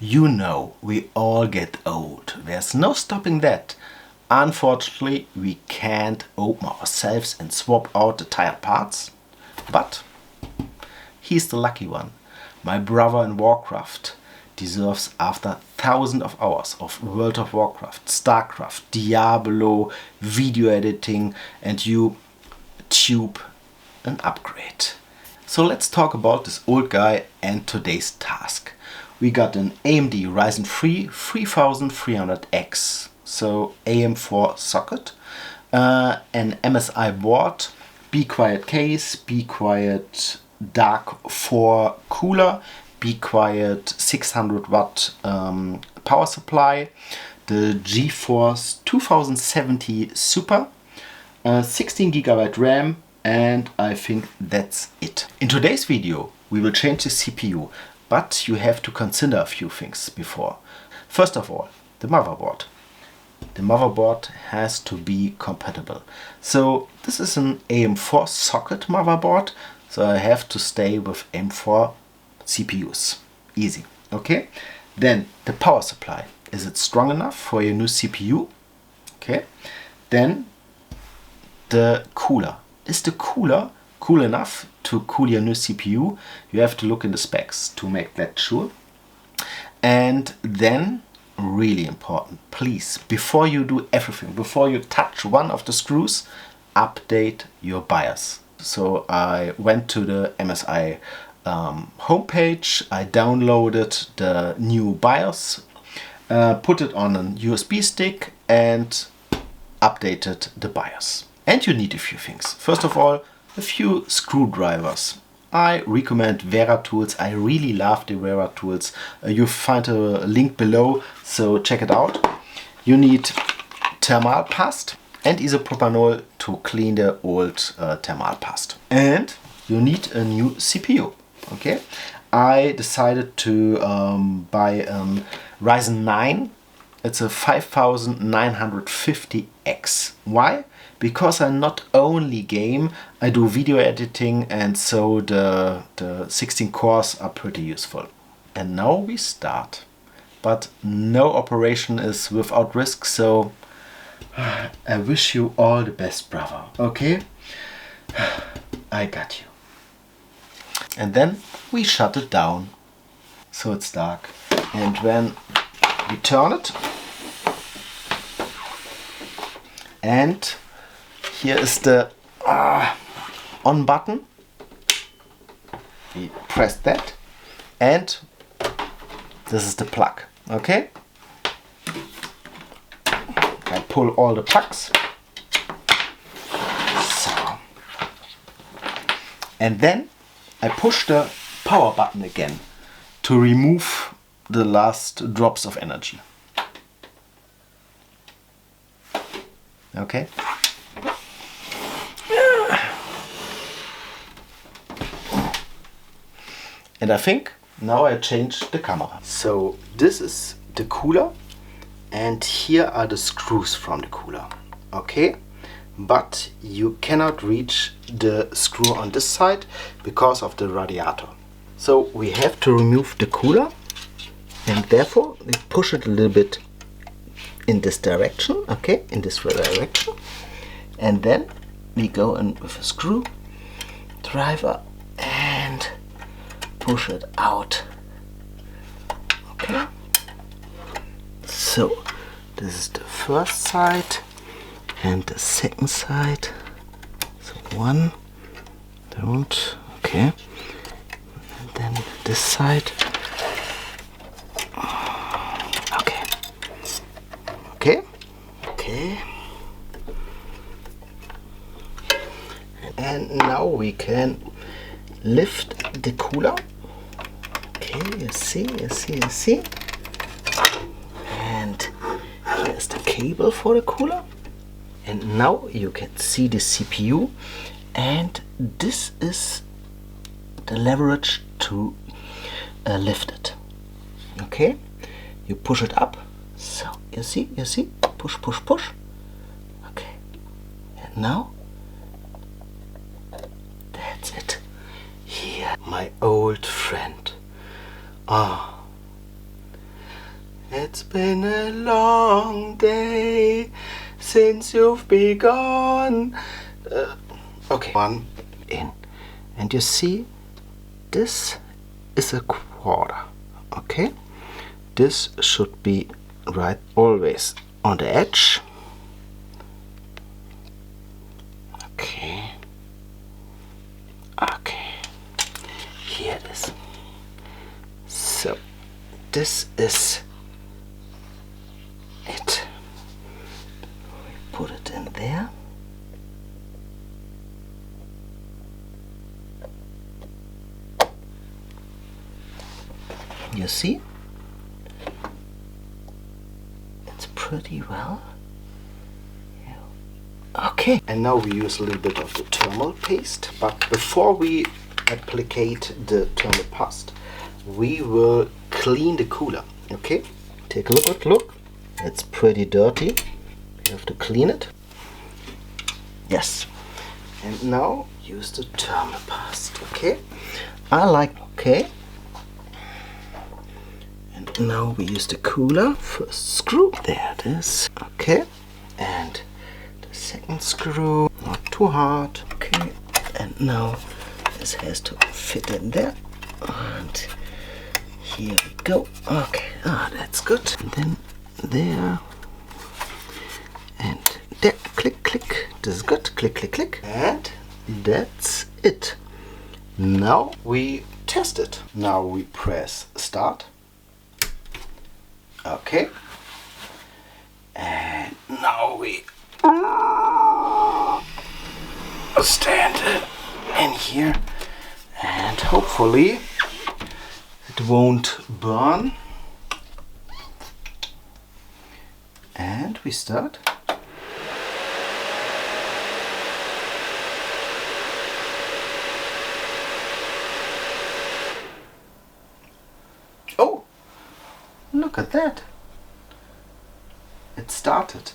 You know, we all get old. There's no stopping that. Unfortunately, we can't open ourselves and swap out the tired parts. But he's the lucky one. My brother in Warcraft deserves, after thousands of hours of World of Warcraft, Starcraft, Diablo, video editing and YouTube, an upgrade. So let's talk about this old guy and today's task. We got an AMD Ryzen 3300X, so AM4 socket, an MSI board, Be Quiet case, Be Quiet Dark 4 cooler, Be Quiet 600 watt power supply, the GeForce 2070 Super, 16 GB RAM, and I think that's it. In today's video we will change the CPU, but you have to consider a few things before. First of all, the motherboard. The motherboard has to be compatible. So this is an AM4 socket motherboard, so I have to stay with AM4 CPUs. Easy, okay? Then the power supply. Is it strong enough for your new CPU? Okay. Then the cooler. Is the cooler cool enough to cool your new CPU? You have to look in the specs to make that sure. And then, really important, please, before you do everything, before you touch one of the screws, update your BIOS. So I went to the MSI homepage, I downloaded the new BIOS, put it on a USB stick and updated the BIOS. And you need a few things. First of all, a few screwdrivers. I recommend Vera tools. I really love the Vera tools. You find a link below, so check it out. You need thermal paste and isopropanol to clean the old thermal paste. And you need a new CPU. Okay, I decided to buy Ryzen 9. It's a 5950X. Why? Because I not only game, I do video editing, and so the 16 cores are pretty useful. And now we start. But no operation is without risk, so I wish you all the best, brother. Okay? I got you. And then we shut it down, so it's dark. And when we turn it, and here is the on button. We press that, and this is the plug. Okay? I pull all the plugs. So. And then I push the power button again to remove the last drops of energy. Okay? And I think now I changed the camera. So this is the cooler, and here are the screws from the cooler. Okay? But you cannot reach the screw on this side because of the radiator. So we have to remove the cooler, and therefore we push it a little bit in this direction, okay, in this direction, and then we go in with a screw driver and push it out. Okay, so this is the first side and the second side. So one, don't, okay, and then this side. Okay. And now we can lift the cooler. Okay, you see. And here's the cable for the cooler. And now you can see the CPU. And this is the leverage to lift it. Okay, you push it up. So you see, push. Okay, and now that's it. Here, my old friend. It's been a long day since you've been gone. Okay, one in. And you see, this is a quarter. Okay, this should be right always on the edge. Okay. Okay. Here it is. So this is it. We put it in there. You see? It's pretty well. Okay. And now we use a little bit of the thermal paste, but before we applicate the thermal paste, we will clean the cooler. Okay? Take a look at look. It's pretty dirty. You have to clean it. Yes. And now use the thermal paste. Okay? I like okay. And now we use the cooler. First screw. There it is. Okay. And the second screw. Not too hard. Okay. And now this has to fit in there. And here we go. Okay. Ah, that's good. And then there. And there. Click, click. This is good. Click, click, click. And that's it. Now we test it. Now we press start. Okay. And now we stand it in here, and hopefully it won't burn. And we start. Oh, look at that. It started.